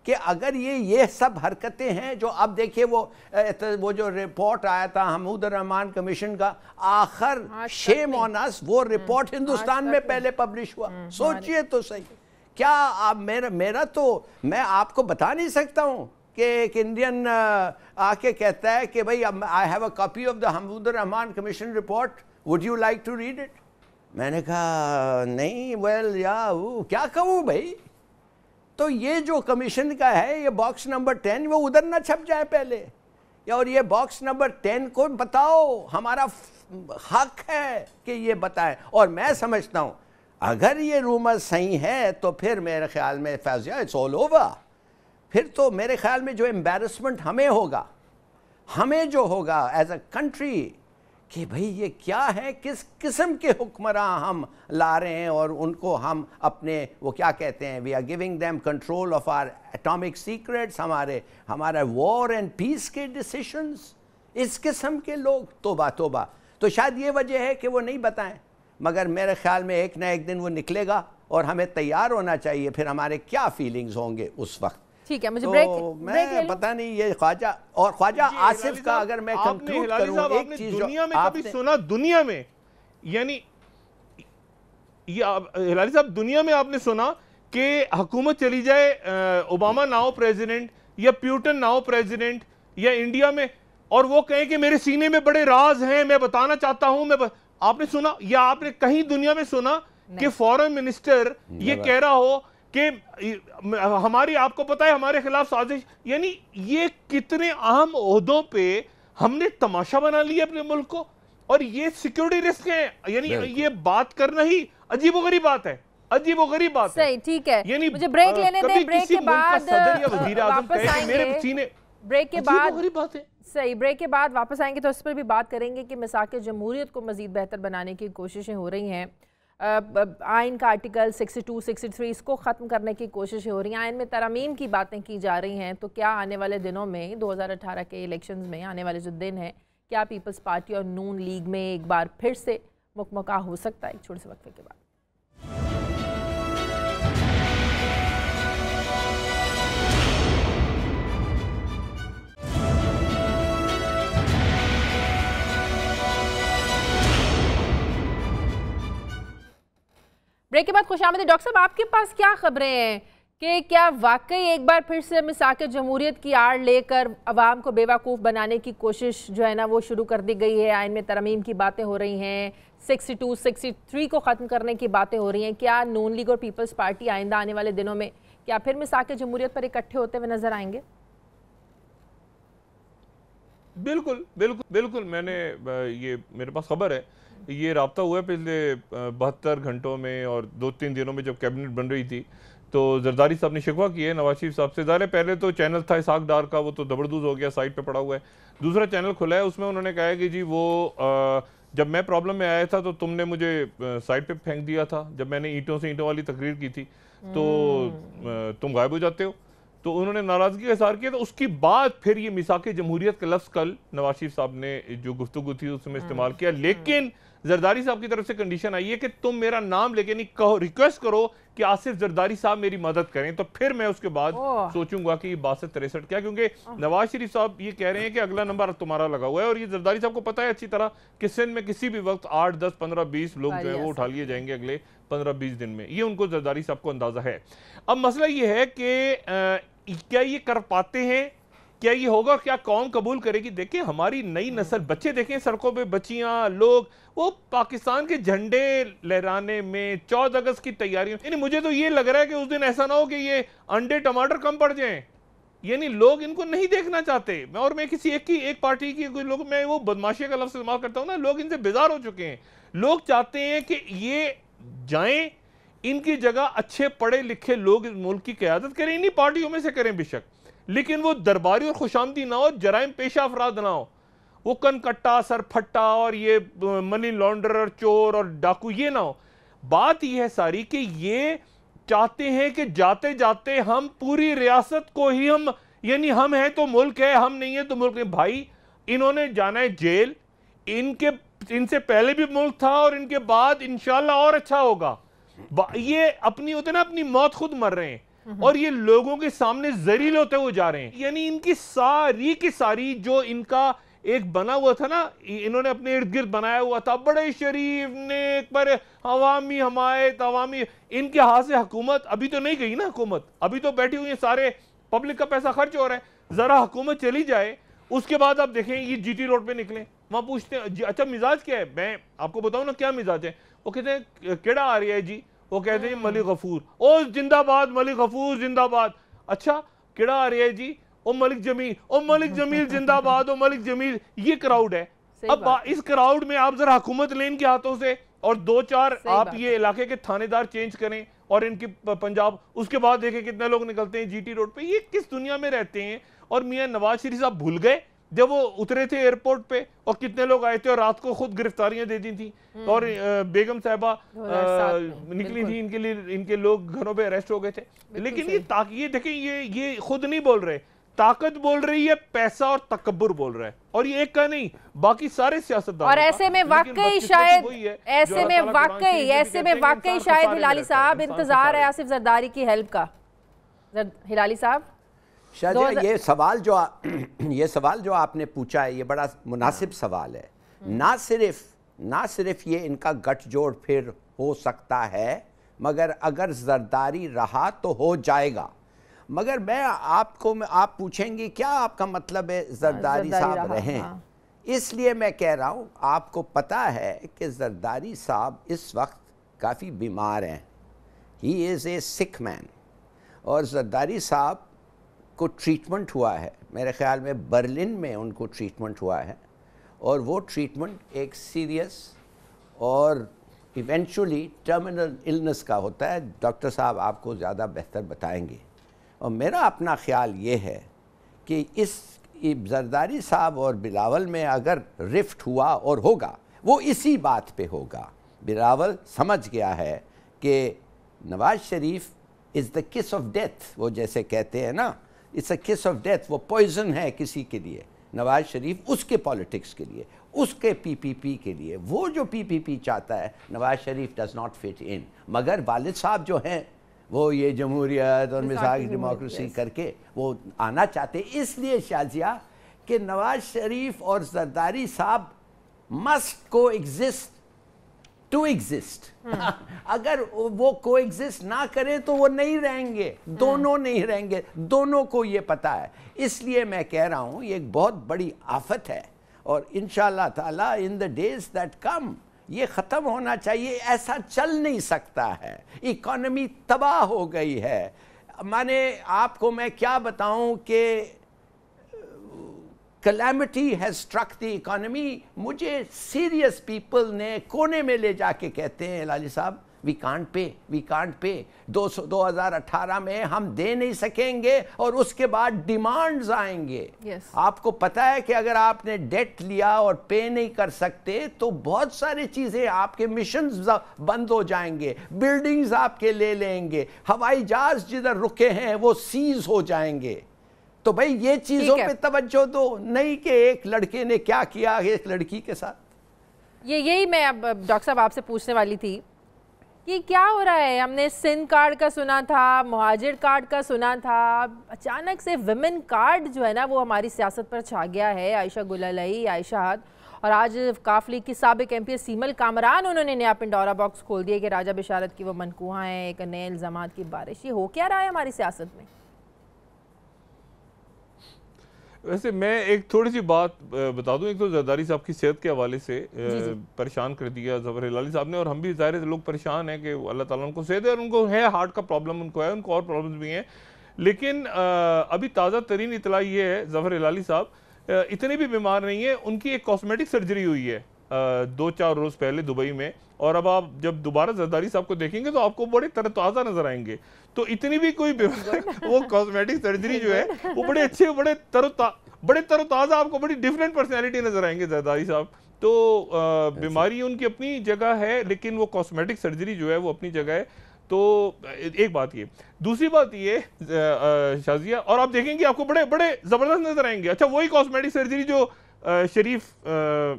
कि अगर ये सब हरकतें हैं जो अब देखिए वो जो रिपोर्ट आया था महमूद रहमान कमीशन का, आखिर शेम ऑन अस, वो रिपोर्ट हिंदुस्तान में पहले पब्लिश हुआ। सोचिए तो सही, क्या आप मेरा तो मैं आपको बता नहीं सकता हूँ कि एक इंडियन आके कहता है कि भाई I have a copy of the Mahmood Rahman commission report, would you like to read it. मैंने कहा नहीं, वेल या क्या कहूँ भाई। तो ये जो कमीशन का है, ये बॉक्स नंबर 10, वो उधर ना छप जाए पहले, और ये बॉक्स नंबर 10 को बताओ, हमारा हक है कि ये बताएं। और मैं समझता हूँ अगर ये रूमर सही है तो फिर मेरे ख्याल में फैज़िया इट्स ऑल ओवर। फिर तो मेरे ख्याल में जो एम्बैरसमेंट हमें जो होगा एज अ कंट्री, कि भाई ये क्या है, किस किस्म के हुक्मरान हम ला रहे हैं और उनको हम अपने वो क्या कहते हैं, we are giving them control of our atomic secrets, हमारा वॉर एंड पीस के डिसीशंस। इस किस्म के लोग, तोबा तोबा। तो शायद ये वजह है कि वो नहीं बताएं, मगर मेरे ख्याल में एक ना एक दिन वो निकलेगा और हमें तैयार होना चाहिए। फिर हमारे क्या फीलिंग्स होंगे उस वक्त। ठीक है, मुझे तो ब्रेक पता नहीं ये ख्वाजा आसिफ का अगर मैं कंक्लूड करूं, एक चीज दुनिया में कभी सुना, दुनिया में, यानी ये हिलाली साहब, दुनिया में आपने सुना कि हुकूमत चली जाए, ओबामा ना हो प्रेसिडेंट या प्यूटन ना हो प्रेसिडेंट, या इंडिया में, और वो कहें कि मेरे सीने में बड़े राज हैं, मैं बताना चाहता हूं, आपने सुना, या आपने कहीं दुनिया में सुना कि फॉरेन मिनिस्टर ये कह रहा हो कि हमारी, आपको पता है, हमारे खिलाफ साजिश? यानी ये कितने अहम ओहदों पे हमने तमाशा बना लिया अपने मुल्क को, और ये सिक्योरिटी रिस्क है। यानी ये बात करना ही अजीबोगरीब बात है, अजीबोगरीब बात है। सही, ठीक है, यानी मुझे ब्रेक लेने दें, ब्रेक के बाद वापस आएंगे। ब्रेक के बाद बात है, सही, ब्रेक के बाद वापस आएंगे तो इस पर भी बात करेंगे कि मिसाक जमहूरियत को मजीद बेहतर बनाने की कोशिशें हो रही हैं। आइन का आर्टिकल 62, 63 इसको ख़त्म करने की कोशिशें हो रही हैं, आइन में तरमीम की बातें की जा रही हैं। तो क्या आने वाले दिनों में 2018 के इलेक्शंस में आने वाले जो दिन हैं, क्या पीपल्स पार्टी और नून लीग में एक बार फिर से मुकमका हो सकता है? एक छोटे से वक्फे के बाद। ब्रेक के बाद खुशामदीद। डॉक्टर साहब, आपके पास क्या खबरें हैं कि क्या वाकई एक बार फिर से मिसाक जमहूरियत की आड़ लेकर अवाम को बेवकूफ़ बनाने की कोशिश जो है ना वो शुरू कर दी गई है? आइन में तरमीम की बातें हो रही हैं, 62, 63 को ख़त्म करने की बातें हो रही हैं। क्या नून लीग और पीपल्स पार्टी आइंदा आने वाले दिनों में क्या फिर मिसाक जमहूरियत पर इकट्ठे होते हुए नजर आएंगे? बिल्कुल बिल्कुल बिल्कुल, मैंने ये मेरे पास खबर है, ये राब्ता हुआ है पिछले 72 घंटों में, और 2-3 दिनों में जब कैबिनेट बन रही थी तो जरदारी साहब ने शिकवा किया है नवाज शरीफ साहब से। ज़ाहिर है पहले तो चैनल था इसाक डार का, वो तो दबरदूज हो गया, साइड पे पड़ा हुआ है। दूसरा चैनल खुला है, उसमें उन्होंने कहा है कि जी वो जब मैं प्रॉब्लम में आया था तो तुमने मुझे साइड पे फेंक दिया था, जब मैंने ईंटों से ईंटों वाली तकरीर की थी तो तुम गायब हो जाते हो। तो उन्होंने नाराज़गी का इज़हार किया। तो उसके बाद फिर ये मिसाक जमहूरियत का लफ्ज़ कल नवाज शरीफ साहब ने जो गुफ्तगू थी उसमें इस्तेमाल किया, लेकिन जरदारी साहब की तरफ से कंडीशन आई है कि तुम मेरा नाम लेके नहीं कहो, रिक्वेस्ट करो कि आसिफ जरदारी साहब मेरी मदद करें, तो फिर मैं उसके बाद सोचूंगा कि 62-63 क्या, क्योंकि नवाज शरीफ साहब ये कह रहे हैं कि अगला नंबर तुम्हारा लगा हुआ है, और ये जरदारी साहब को पता है अच्छी तरह कि सिंध में किसी भी वक्त 8, 10, 15, 20 लोग जो है वो उठा लिए जाएंगे अगले 15-20 दिन में। ये उनको जरदारी साहब को अंदाजा है। अब मसला ये है कि क्या ये कर पाते हैं, क्या ये होगा, क्या कौम कबूल करेगी? देखिए हमारी नई नस्ल, बच्चे देखें सड़कों पे, बच्चियां, लोग वो पाकिस्तान के झंडे लहराने में 14 अगस्त की तैयारियों, यानी मुझे तो ये लग रहा है कि उस दिन ऐसा ना हो कि ये अंडे टमाटर कम पड़ जाएं, यानी लोग इनको नहीं देखना चाहते। और मैं किसी एक पार्टी की कोई लोग, मैं वो बदमाशी का लफ्ज़ इस्तेमाल करता हूँ ना, लोग इनसे बेजार हो चुके हैं। लोग चाहते हैं कि ये जाएं, इनकी जगह अच्छे पढ़े लिखे लोग इस मुल्क की क़यादत करें, इन्हीं पार्टियों में से करें बेशक, लेकिन वो दरबारी और खुशामदी ना हो, जराइम पेशा अफराद ना हो, वो कनकट्टा, सरफट्टा और ये मनी लॉन्ड्रर, चोर और डाकू ये ना हो। बात यह है सारी कि ये चाहते हैं कि जाते जाते हम पूरी रियासत को ही हम, यानी हम हैं तो मुल्क है, हम नहीं है तो मुल्क नहीं। भाई इन्होंने जाना है जेल, इनसे पहले भी मुल्क था और इनके बाद इंशाल्लाह और अच्छा होगा। ये अपनी होते ना, अपनी मौत खुद मर रहे हैं और ये लोगों के सामने जरील होते हुए जा रहे हैं। यानी इनकी सारी की सारी जो इनका एक बना हुआ था ना, इन्होंने अपने इर्द गिर्द बनाया हुआ था, बड़े शरीफ नेक पर अवामी हमायत, अवामी, इनके हाथ से हुकूमत अभी तो नहीं गई ना। हुकूमत अभी तो बैठी हुई है, सारे पब्लिक का पैसा खर्च हो रहा है। जरा हुकूमत चली जाए, उसके बाद आप देखें ये जीटी रोड पे निकले, वहां पूछते हैं अच्छा मिजाज क्या है, मैं आपको बताऊं ना क्या मिजाज है। वो कहते हैं केड़ा आ रही है जी, वो कहते हैं मलिक गफूर, ओ जिंदाबाद मलिक गफूर जिंदाबाद। अच्छा केड़ा आ रही है जी, ओ मलिक जमील, ओ मलिक जमील जिंदाबाद, ओ मलिक जमील। ये क्राउड है। अब इस क्राउड में आप जरा हुकूमत लें इनके हाथों से, और 2-4 आप ये इलाके के थानेदार चेंज करें और इनकी पंजाब, उसके बाद देखें कितने लोग निकलते हैं जीटी रोड पे। ये किस दुनिया में रहते हैं। और मियां नवाज शरीफ साहब भूल गए जब वो उतरे थे एयरपोर्ट पे, और कितने लोग आए थे और रात को खुद गिरफ्तारियां दे दी थी, और बेगम साहिबा निकली थी, इनके लिए इनके लोग घरों पे अरेस्ट हो गए थे। लेकिन ये देखें, ये खुद नहीं बोल रहे, ताकत बोल रही है, पैसा और तकब्बुर बोल रहा है, और ये एक का नहीं, बाकी सारे सियासतदान। और ऐसे में वाकई शायद हिलाली साहब इंतजार है आसिफ जरदारी की हेल्प का। हिलाली साहब, शायद ये सवाल जो आपने पूछा है, ये बड़ा मुनासिब सवाल है। ना सिर्फ ये इनका गठजोड़ फिर हो सकता है, मगर अगर जरदारी रहा तो हो जाएगा। मगर आप पूछेंगे क्या आपका मतलब है जरदारी साहब रहें, इसलिए मैं कह रहा हूँ, आपको पता है कि जरदारी साहब इस वक्त काफ़ी बीमार हैं, he is a sick man, और जरदारी साहब को ट्रीटमेंट हुआ है, मेरे ख्याल में बर्लिन में उनको ट्रीटमेंट हुआ है, और वो ट्रीटमेंट एक सीरियस और इवेंचुअली टर्मिनल इलनेस का होता है। डॉक्टर साहब आपको ज़्यादा बेहतर बताएंगे। और मेरा अपना ख्याल ये है कि इस जरदारी साहब और बिलावल में अगर रिफ्ट हुआ और होगा, वो इसी बात पे होगा। बिलावल समझ गया है कि Nawaz Sharif is the kiss of death, वो जैसे कहते हैं ना, इट्स अ किस ऑफ डेथ, वो पॉइजन है किसी के लिए। नवाज शरीफ उसके पॉलिटिक्स के लिए, उसके पीपीपी के लिए, वो जो पीपीपी चाहता है, Nawaz Sharif does not fit in. मगर वालिद साहब जो हैं वो ये जमहूरियत और मिसाल डेमोक्रेसी करके वो आना चाहते, इसलिए शाजिया कि नवाज शरीफ और जरदारी साहब मस्ट को एग्जिस्ट टू एग्जिस्ट। अगर वो को एग्जिस्ट ना करे तो वो नहीं रहेंगे, दोनों नहीं रहेंगे, दोनों को ये पता है। इसलिए मैं कह रहा हूँ ये एक बहुत बड़ी आफत है, और इंशाअल्लाह ताला in the days that come ये ख़त्म होना चाहिए। ऐसा चल नहीं सकता है, इकॉनमी तबाह हो गई है। माने आपको मैं क्या बताऊं कि calamity has struck the economy. मुझे सीरियस पीपल ने कोने में ले जाके कहते हैं, लाली साहब वी कांट पे 2018 में हम दे नहीं सकेंगे, और उसके बाद डिमांड्स आएंगे। आपको पता है कि अगर आपने डेट लिया और पे नहीं कर सकते तो बहुत सारी चीज़ें, आपके मिशंस बंद हो जाएंगे, बिल्डिंग्स आपके ले लेंगे, हवाई जहाज जिधर रुके हैं वो सीज हो जाएंगे। तो भाई ये चीज़ों पे तवज्जो दो, नहीं कि एक लड़के ने क्या किया एक लड़की के साथ। यही मैं अब डॉक्टर साहब आपसे पूछने वाली थी कि क्या हो रहा है। हमने सिंध कार्ड का सुना था, मुहाजिर कार्ड का सुना था, अचानक से विमेन कार्ड जो है ना वो हमारी सियासत पर छा गया है। आयशा गुलालई, आयशा हद, और आज काफ लीग की साबिक MP सीमल कामरान, उन्होंने नया पिंडोरा बॉक्स खोल दिया कि राजा बिशारत की वो मनकूहा है, एक नए इल्ज़ामात की बारिश। ये हो क्या रहा है हमारी सियासत में? वैसे मैं एक थोड़ी सी बात बता दूं, एक तो जरदारी साहब की सेहत के हवाले से परेशान कर दिया ज़फ़र हिलाली साहब ने, और हम भी ज़ाहिर है लोग परेशान हैं कि अल्लाह ताला उनको सेहत है, और उनको है हार्ट का प्रॉब्लम, उनको है, उनको और प्रॉब्लम्स भी हैं। लेकिन अभी ताज़ा तरीन इतला ये है, ज़फ़र हिलाली साहब इतने भी बीमार नहीं है, उनकी एक कॉस्मेटिक सर्जरी हुई है 2-4 रोज़ पहले दुबई में, और अब आप जब दोबारा जरदारी साहब को देखेंगे तो आपको बड़े तरोताज़ा नजर आएंगे। तो इतनी भी कोई वो कॉस्मेटिक सर्जरी जो है वो बड़े अच्छे, बड़े तरोताज़ा, आपको बड़ी डिफरेंट पर्सनैलिटी नजर आएंगे जरदारी साहब। तो बीमारी उनकी अपनी जगह है, लेकिन वो कॉस्मेटिक सर्जरी जो है वो अपनी जगह है। तो एक बात ये, दूसरी बात ये शाजिया, और आप देखेंगे आपको बड़े बड़े ज़बरदस्त नजर आएंगे। अच्छा, वही कॉस्मेटिक सर्जरी जो शरीफ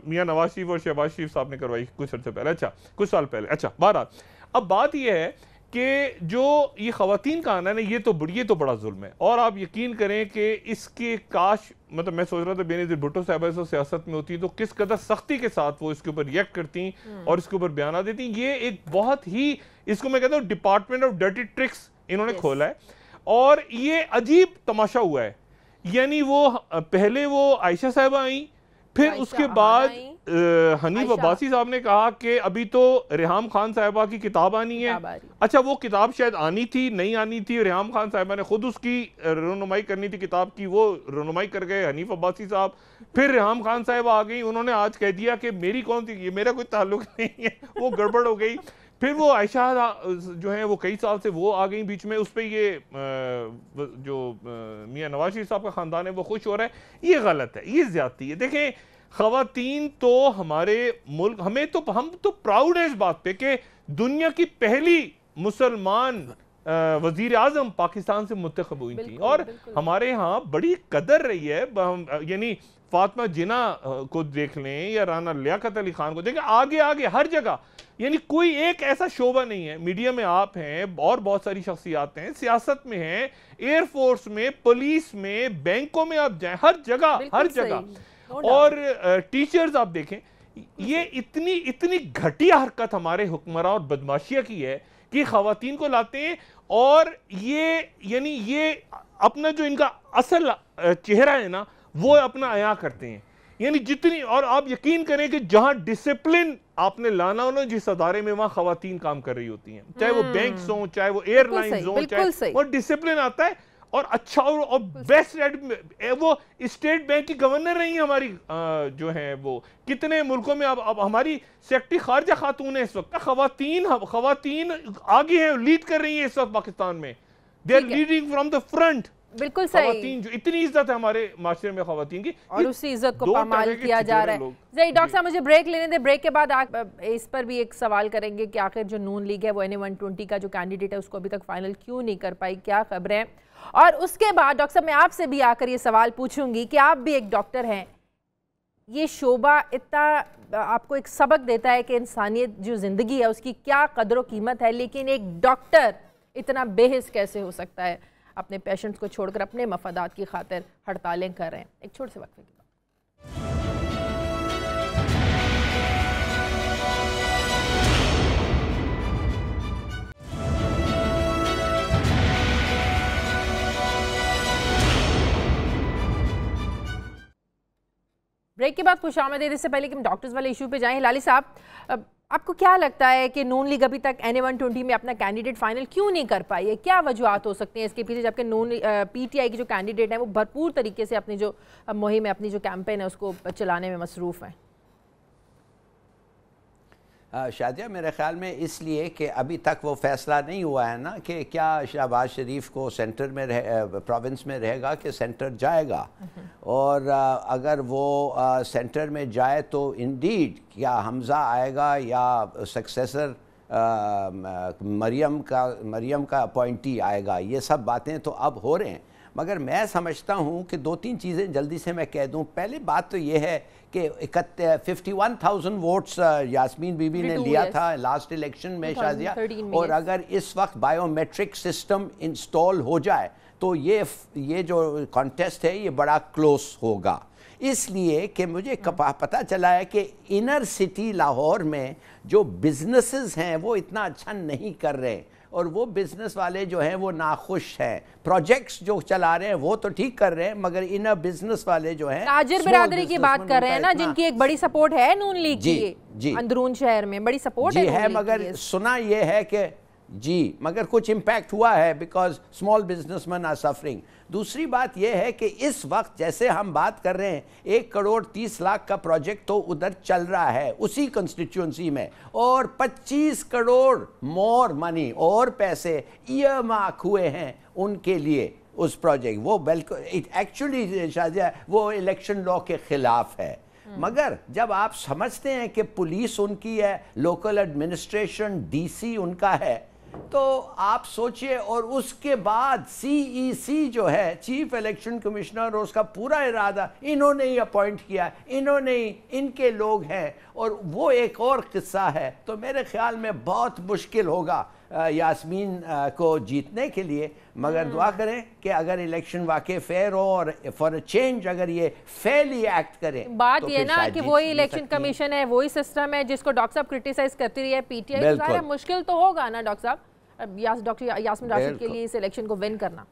मियाँ नवाज शरीफ और शहबाज शरीफ साहब ने करवाई कुछ अर्से पहले, अच्छा कुछ साल पहले। अच्छा, बहरहाल अब बात यह है कि जो ये ख़वातीन का आना है, ये तो बड़ा जुल्म है। और आप यकीन करें कि इसके काश, मतलब मैं सोच रहा था बेनज़ीर भुट्टो साहब ऐसा सियासत में होती तो किस कदर सख्ती के साथ वो इसके ऊपर रिएक्ट करती और इसके ऊपर बयान देती। ये एक बहुत ही, इसको मैं कहता हूँ डिपार्टमेंट ऑफ डर्टी ट्रिक्स इन्होंने खोला है, और ये अजीब तमाशा हुआ है। यानी वो पहले वो आयशा साहब आई, फिर उसके बाद हनीफ अब्बासी साहब ने कहा कि अभी तो रेहाम खान साहिबा की किताब आनी है। अच्छा, वो किताब शायद आनी थी, नहीं आनी थी, रेहाम खान साहिबा ने खुद उसकी रहनुमाई करनी थी किताब की, वो रहनुमाई कर गए हनीफ अब्बासी साहब। फिर रेहाम खान साहिबा आ गई, उन्होंने आज कह दिया कि मेरी कौन सी, ये मेरा कोई ताल्लुक नहीं है, वो गड़बड़ हो गई। फिर वो आयशा जो है वो कई साल से वो आ गई बीच में, उस पर ये जो मियां नवाज शरीफ साहब का ख़ानदान है वो खुश हो रहा है। ये गलत है, ये ज़्यादती है। देखें, ख़वातीन तो हमारे मुल्क, हम तो प्राउड है इस बात पे कि दुनिया की पहली मुसलमान वजीर आजम पाकिस्तान से मुंतखब हुई थी, और हमारे यहाँ बड़ी कदर रही है। यानी फातिमा जिना को देख लें या राना लियाकत अली खान को देखें, आगे आगे हर जगह, यानी कोई एक ऐसा शोबा नहीं है। मीडिया में आप हैं और बहुत सारी शख्सियात हैं, सियासत में हैं, एयरफोर्स में, पुलिस में, बैंकों में आप जाएं, हर जगह हर जगह। और टीचर्स आप देखें, ये इतनी घटिया हरकत हमारे हुक्मरान और बदमाशिया की है कि खवातीन को लाते हैं, और ये अपना जो इनका असल चेहरा है ना वो अपना अया करते हैं। यानी जितनी, और आप यकीन करें कि जहां डिसिप्लिन आपने लाना हो ना जिस अदारे में, वहां खवातीन काम कर रही होती हैं, चाहे वो बैंक हो, चाहे वो एयरलाइंस हो, चाहे वो डिसिप्लिन आता है। और अच्छा और बेस्ट वो स्टेट बैंक की गवर्नर रही है हमारी, जो है वो कितने मुल्कों में। अब हमारी सेक्रेटरी खारजा खातून है इस वक्त। खवातीन आगे हैं, लीड कर रही हैं इस वक्त पाकिस्तान में। They are leading from the front. बिल्कुल सही। खवातीन जो इतनी इज्जत है हमारे माशरे में खवातीन की, और उसी इज्जत को पामाल किया जा रहा है। जी डॉक्टर साहब, मुझे ब्रेक लेने दे, ब्रेक के बाद आप इस पर भी एक सवाल करेंगे कि आखिर जो नून लीग है वो NA-120 का जो कैंडिडेट है उसको अभी तक फाइनल क्यों नहीं कर पाई, क्या खबरें। और उसके बाद डॉक्टर साहब मैं आपसे भी आकर ये सवाल पूछूंगी कि आप भी एक डॉक्टर हैं, ये शोबा इतना आपको एक सबक देता है कि इंसानियत जो ज़िंदगी है उसकी क्या कदर व कीमत है, लेकिन एक डॉक्टर इतना बेहिस कैसे हो सकता है, अपने पेशेंट्स को छोड़कर अपने मफादात की खातिर हड़तालें कर रहे हैं। एक छोटे से वक्फे के बाद। ब्रेक के बाद खुशामदीद। इससे पहले कि हम डॉक्टर्स वाले इशू पे जाएं, हिलाली साहब आपको क्या लगता है कि नून लीग अभी तक NA-120 में अपना कैंडिडेट फाइनल क्यों नहीं कर पाई है? क्या वजूहत हो सकती हैं इसके पीछे, जबकि PTI की जो कैंडिडेट है वो भरपूर तरीके से अपनी जो मुहिम है, अपनी जो कैंपेन है उसको चलाने में मसरूफ़ है? शादिया, मेरे ख़्याल में इसलिए कि अभी तक वो फ़ैसला नहीं हुआ है ना कि क्या शहबाज शरीफ को सेंटर में प्रोविंस में रहेगा कि सेंटर जाएगा। और अगर वो सेंटर में जाए तो इंडीड क्या हमज़ा आएगा या सक्सेसर मरियम का अपॉइंटी आएगा, ये सब बातें तो अब हो रहे हैं। मगर मैं समझता हूँ कि 2-3 चीज़ें जल्दी से मैं कह दूँ। पहली बात तो ये है कि 51,000 वोट्स यास्मीन बीबी ने लिया था लास्ट इलेक्शन में शादिया, और अगर इस वक्त बायोमेट्रिक सिस्टम इंस्टॉल हो जाए तो ये जो कॉन्टेस्ट है ये बड़ा क्लोज होगा। इसलिए कि मुझे पता चला है कि इनर सिटी लाहौर में जो बिजनेसेस हैं वो इतना अच्छा नहीं कर रहे, और वो बिजनेस वाले जो हैं वो नाखुश हैं। प्रोजेक्ट्स जो चला रहे हैं वो तो ठीक कर रहे हैं, मगर इनर बिजनेस वाले जो हैं, ताजिर बिरादरी की बात कर रहे हैं ना, जिनकी एक बड़ी सपोर्ट है नून लीग की, अंदरून शहर में बड़ी सपोर्ट है। मगर सुना ये है कि मगर कुछ इम्पैक्ट हुआ है because small businessman are suffering. दूसरी बात यह है कि इस वक्त जैसे हम बात कर रहे हैं 1,30,00,000 का प्रोजेक्ट तो उधर चल रहा है उसी कंस्टिट्यूंसी में, और 25 करोड़ मोर मनी और पैसे ईयरमार्क हुए हैं उनके लिए उस प्रोजेक्ट। वो बिल्कुल एक्चुअली शायद वो इलेक्शन लॉ के खिलाफ है। मगर जब आप समझते हैं कि पुलिस उनकी है, लोकल एडमिनिस्ट्रेशन DC उनका है, तो आप सोचिए। और उसके बाद CEC जो है चीफ इलेक्शन कमिश्नर, और उसका पूरा इरादा इन्होंने ही अपॉइंट किया, इन्होंने ही, इनके लोग हैं, और वो एक और किस्सा है। तो मेरे ख्याल में बहुत मुश्किल होगा यास्मीन को जीतने के लिए। मगर दुआ करें कि अगर इलेक्शन वाकई फेयर हो और फॉर अ चेंज अगर ये फेयरली एक्ट करें। बात ये ना कि वही इलेक्शन कमीशन है, वही सिस्टम है जिसको डॉक्टर साहब क्रिटिसाइज करती रही है PTI। सारा मुश्किल तो होगा ना डॉक्टर साहब, डॉक्टर यास्मीन राशिद के लिए इस इलेक्शन को विन करना।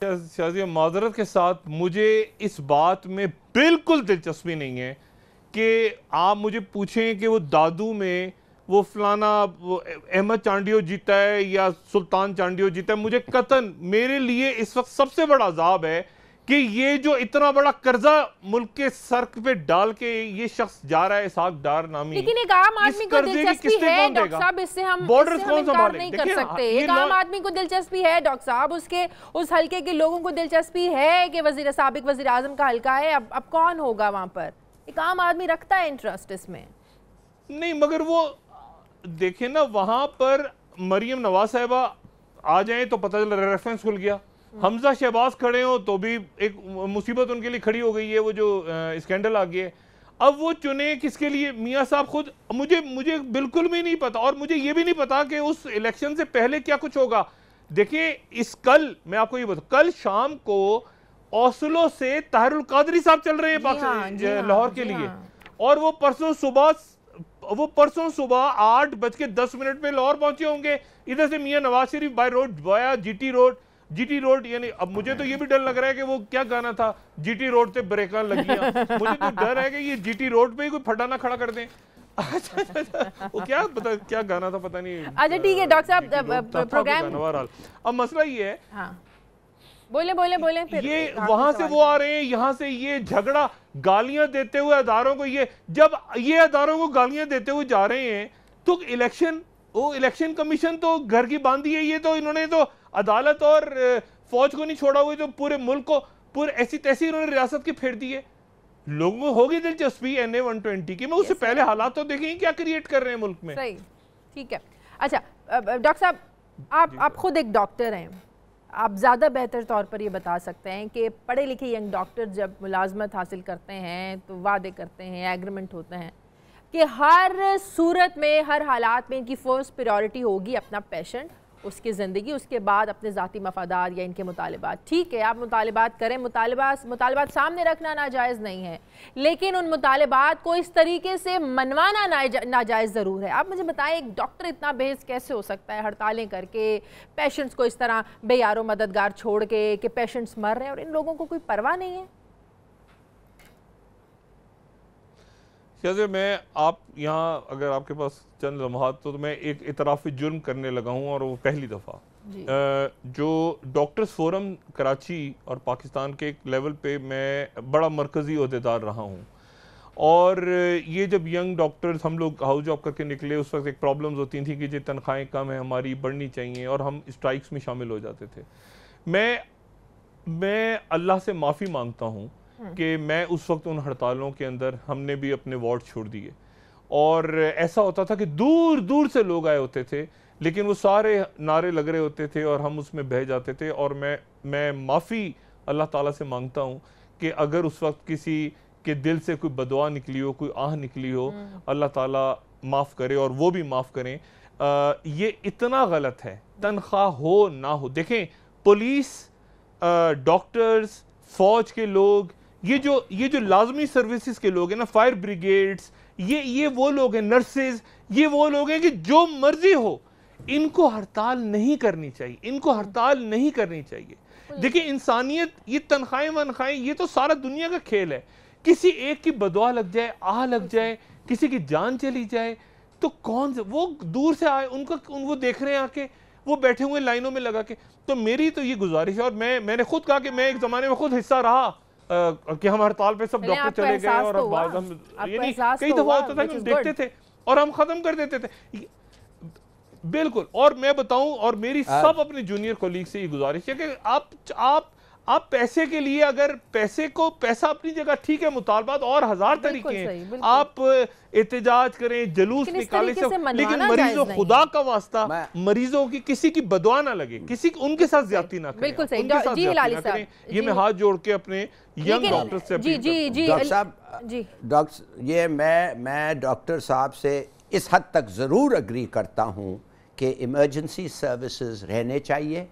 शाजिया, माजरत के साथ मुझे इस बात में बिल्कुल दिलचस्पी नहीं है कि आप मुझे पूछें कि वो दादू में वो फलाना अहमद चांडियो जीता है या सुल्तान चांडियो जीता है। मुझे कतन, मेरे लिए इस वक्त सबसे बड़ा अजाब है कि ये जो इतना बड़ा कर्जा मुल्क के सर पे डाल के ये शख्स जा रहा है, इसहाक डार नामी, लेकिन एक आम आदमी को दिलचस्पी है डॉक्टर साहब, इससे हम इनकार नहीं कर सकते। एक आम आदमी को दिलचस्पी है डॉक्टर साहब, उसके उस हल्के के लोगों को दिलचस्पी है कि साबिक वजीर आजम का हल्का है, अब कौन होगा वहां पर? एक आम आदमी रखता है इंटरेस्ट इसमें। नहीं, मगर वो देखे ना, वहां पर मरियम नवाज साहिबा आ जाए तो पता चल रेफरेंस खुल गया, हमजा शहबाज खड़े हो तो भी एक मुसीबत उनके लिए खड़ी हो गई है, वो जो स्कैंडल आ गया। अब वो चुने किसके लिए? मियां साहब खुद, मुझे बिल्कुल भी नहीं पता, और मुझे ये भी नहीं पता कि उस इलेक्शन से पहले क्या कुछ होगा। देखिए कल मैं आपको ये बता, कल शाम को ओस्लो से ताहिरुल कादरी साहब चल रहे हैं लाहौर के लिए, और वो परसों सुबह 8:10 पे लाहौर पहुंचे होंगे। इधर से मियां Nawaz Sharif by road via GT road, यानी अब मुझे तो ये भी डर लग रहा है कि वो क्या गाना था, जीटी रोड से ब्रेकां लगियां, मुझे तो डर है कि ये जीटी रोड पे ही कोई फटाना खड़ा कर दें। अच्छा, वो क्या गाना था पता नहीं। अच्छा ठीक है डॉक्टर साहब, प्रोग्राम अब मसला ये है, हाँ बोले फिर ये वहां से वो आ रहे हैं, यहाँ से ये झगड़ा, गालियां देते हुए अदारों को, ये जब ये अदारों को गालियां देते हुए जा रहे हैं तो इलेक्शन कमीशन तो घर की बांधी है। ये तो इन्होंने तो अदालत और फौज को नहीं छोड़ा हुआ, तो पूरे मुल्क को पूरे ऐसी तैसी इन्होंने रियासत की फेर दी है। लोगों को होगी दिलचस्पी NA 120 की, मैं उससे पहले हालात तो देखें क्या क्रिएट कर रहे हैं मुल्क में। सही, ठीक है। अच्छा डॉक्टर साहब, आप खुद एक डॉक्टर हैं, आप ज़्यादा बेहतर तौर पर ये बता सकते हैं कि पढ़े लिखे यंग डॉक्टर जब मुलाजमत हासिल करते हैं तो वादे करते हैं, एग्रीमेंट होते हैं कि हर सूरत में, हर हालात में इनकी फर्स्ट प्रायोरिटी होगी अपना पेशेंट, उसकी ज़िंदगी, उसके बाद अपने ज़ाती मफादात या इनके मुतालिबात। ठीक है, आप मुतालिबात करें, मुतालिबात सामने रखना नाजायज़ नहीं है, लेकिन उन मुतालिबात को इस तरीके से मनवाना नाजायज़ ज़रूर है। आप मुझे बताएं, एक डॉक्टर इतना बेहस कैसे हो सकता है हड़तालें करके, पेशेंट्स को इस तरह बेयारो मददगार छोड़ के कि पेशेंट्स मर रहे हैं और इन लोगों को कोई परवाह नहीं है? जैसे मैं आप यहाँ अगर आपके पास चंद लम्हात तो मैं एक इतराफ़ी जुर्म करने लगा हूँ, और वो पहली दफ़ा जो डॉक्टर्स फोरम कराची और पाकिस्तान के एक लेवल पे मैं बड़ा मरकज़ी ओहदेदार रहा हूँ, और ये जब यंग डॉक्टर्स हम लोग हाउस जॉब करके निकले, उस वक्त एक प्रॉब्लम्स होती थी कि जो तनख्वाहें कम है हमारी, बढ़नी चाहिए, और हम स्ट्राइक्स में शामिल हो जाते थे। मैं अल्लाह से माफ़ी मांगता हूँ कि मैं उस वक्त उन हड़तालों के अंदर हमने भी अपने वार्ड छोड़ दिए, और ऐसा होता था कि दूर दूर से लोग आए होते थे, लेकिन वो सारे नारे लग रहे होते थे और हम उसमें बह जाते थे। और मैं माफ़ी अल्लाह ताला से मांगता हूँ कि अगर उस वक्त किसी के दिल से कोई बदुआ निकली हो, कोई आह निकली हो, अल्लाह ताला माफ़ करे और वो भी माफ़ करें। ये इतना गलत है, तनख्वाह हो ना हो। देखें, पुलिस, डॉक्टर्स, फौज के लोग, ये जो लाजमी सर्विसेज के लोग हैं ना, फायर ब्रिगेड्स, ये वो लोग हैं, नर्सेज, ये वो लोग हैं कि जो मर्जी हो इनको हड़ताल नहीं करनी चाहिए, इनको हड़ताल नहीं करनी चाहिए। देखिए, इंसानियत, ये तनख्वाहें वनख्वाहें, ये तो सारा दुनिया का खेल है। किसी एक की बदुआ लग जाए, आह लग जाए, किसी की जान चली जाए, तो कौन से वो दूर से आए, वो देख रहे हैं आके, वो बैठे हुए लाइनों में लगा के। तो मेरी तो ये गुजारिश है, और मैंने खुद कहा कि मैं एक जमाने में खुद हिस्सा रहा कि हम हड़ताल पे सब डॉक्टर चले गए, और हम कई दफा होता था कि हम देखते थे और हम खत्म कर देते थे। बिल्कुल, और मैं बताऊं, और मेरी सब अपने जूनियर कोलीग से ये गुजारिश है कि आप पैसे के लिए, अगर पैसा अपनी जगह ठीक है, मुतालबात और हजार तरीके हैं, आप एहतजाज करें, जुलूस निकालें, लेकिन मरीजों, खुदा का वास्ता, मरीजों की किसी की बदुआ ना लगे, किसी उनके साथ ज्यादती ना करें, उनके साथ ज्यादती ना करें। ये मैं हाथ जोड़ के अपने यंग डॉक्टर से डॉक्टर साहब, ये मैं डॉक्टर साहब से इस हद तक ज़रूर अग्री करता हूँ कि इमरजेंसी सर्विसेज रहने चाहिए,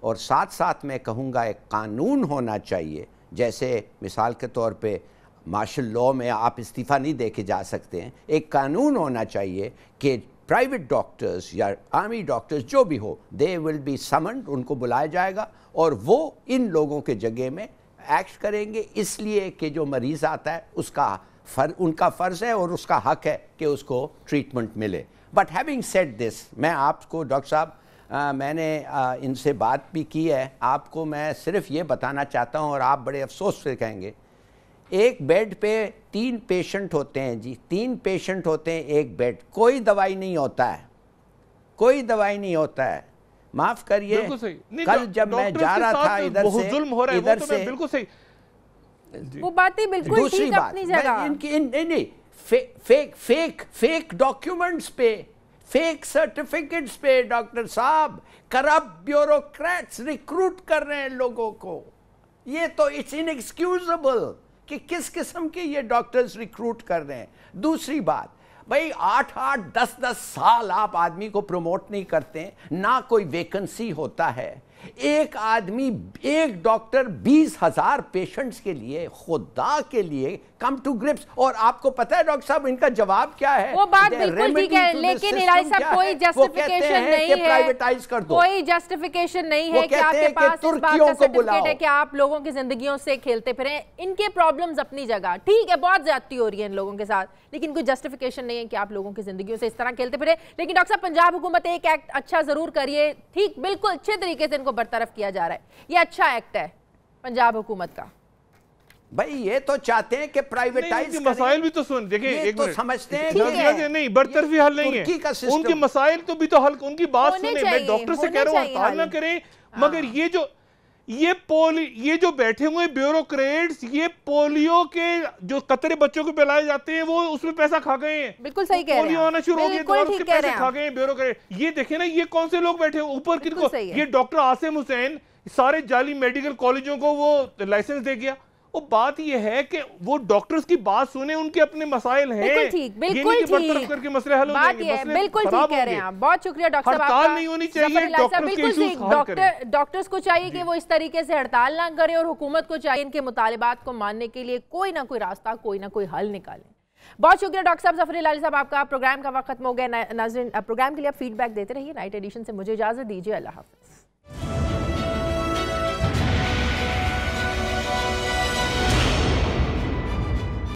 और साथ साथ मैं कहूँगा एक कानून होना चाहिए। जैसे मिसाल के तौर पे मार्शल लॉ में आप इस्तीफ़ा नहीं दे के जा सकते हैं, एक कानून होना चाहिए कि प्राइवेट डॉक्टर्स या आर्मी डॉक्टर्स जो भी हो, दे विल बी समन्ड, उनको बुलाया जाएगा और वो इन लोगों के जगह में एक्ट करेंगे, इसलिए कि जो मरीज़ आता है उनका फ़र्ज़ है और उसका हक है कि उसको ट्रीटमेंट मिले। बट हैविंग सेड दिस, मैं आपको डॉक्टर साहब मैंने इनसे बात भी की है। आपको मैं सिर्फ ये बताना चाहता हूँ और आप बड़े अफसोस से कहेंगे, एक बेड पे 3 पेशेंट होते हैं जी, 3 पेशेंट होते हैं एक बेड, कोई दवाई नहीं होता है, कोई दवाई नहीं होता है। माफ करिए, कल जब मैं जा रहा था इधर से बिल्कुल सही, वो बातें बिल्कुल ठीक अपनी जगह। नहीं, फेक डॉक्यूमेंट्स पे, फेक सर्टिफिकेट्स पे डॉक्टर साहब करप्ट ब्यूरोक्रेट्स रिक्रूट कर रहे हैं लोगों को। ये तो इट्स इनएक्सक्यूजेबल कि किस किस्म के ये डॉक्टर्स रिक्रूट कर रहे हैं। दूसरी बात, भाई 8-8, 10-10 साल आप आदमी को प्रमोट नहीं करते, ना कोई वैकेंसी होता है। एक आदमी, एक डॉक्टर 20,000 पेशेंट्स के लिए, खुदा के लिए कम टू ग्रिप्स। और आपको पता है डॉक्टर साहब इनका जवाब क्या है? वो बात बिल्कुल ठीक है, लेकिन इलाही साहब कोई जस्टिफिकेशन नहीं है, प्राइवेटाइज कर दो। कोई जस्टिफिकेशन नहीं है कि आपके पास इस बात का सर्टिफिकेट है कि आप लोगों की जिंदगियों से खेलते फिरें। इनके प्रॉब्लम्स अपनी जगह ठीक है, बहुत ज्यादती हो रही है इन लोगों के साथ, लेकिन कोई जस्टिफिकेशन नहीं है कि आप लोगों की जिंदगियों से इस तरह खेलते फिरे। लेकिन डॉक्टर साहब, पंजाब हुकूमत एक एक्ट अच्छा जरूर करिए, ठीक, बिल्कुल अच्छे तरीके से इनको बरतरफ किया जा रहा है, ये अच्छा एक्ट है पंजाब हुकूमत का। भाई ये तो चाहते हैं कि प्राइवेटाइज करें। मसाइल भी तो सुन देखिए, एक तो समझते हैं कि नहीं, बरतरफी हल नहीं है, उनके मसाइल तो भी तो हल, उनकी बात सुने। मैं डॉक्टर से कह रहा हूँ हड़ताल ना करें, मगर ये जो बैठे हुए ब्यूरोक्रेट्स, ये पोलियो के जो कतरे बच्चों को पिलाए जाते हैं, वो उसमें पैसा खा गए हैं। बिल्कुल सही कह रहे हैं, पोलियो आना शुरू हो गया, उसके पैसे खा गए हैं ब्यूरोक्रेट। ये देखे ना, ये कौन से लोग बैठे ऊपर, किनको? ये डॉक्टर आसिम हुसैन सारे जाली मेडिकल कॉलेजों को वो लाइसेंस दे गया। वो बात ये है कि वो डॉक्टर्स की बात सुने, उनके अपने मसाइल हैं, बिल्कुल ठीक, बिल्कुल ठीक करके मसले हल हो जाएंगे, मसले बिल्कुल ठीक कह रहे हैं आप। बहुत शुक्रिया डॉक्टर साहब, हड़ताल नहीं होनी चाहिए, डॉक्टर्स को चाहिए कि वो इस तरीके से हड़ताल ना करें, और हुकूमत को चाहिए इनके मुतालिबात को मानने के लिए कोई ना कोई रास्ता, कोई ना कोई हल निकालें। बहुत शुक्रिया डॉक्टर साहब, ज़फर इलाही साहब, आपका प्रोग्राम का वक्त खत्म हो गया। नाज़रीन, प्रोग्राम के लिए आप फीडबैक देते रहिए। नाइट एडिशन से मुझे इजाजत दीजिए, अल्लाह हाफ़िज़।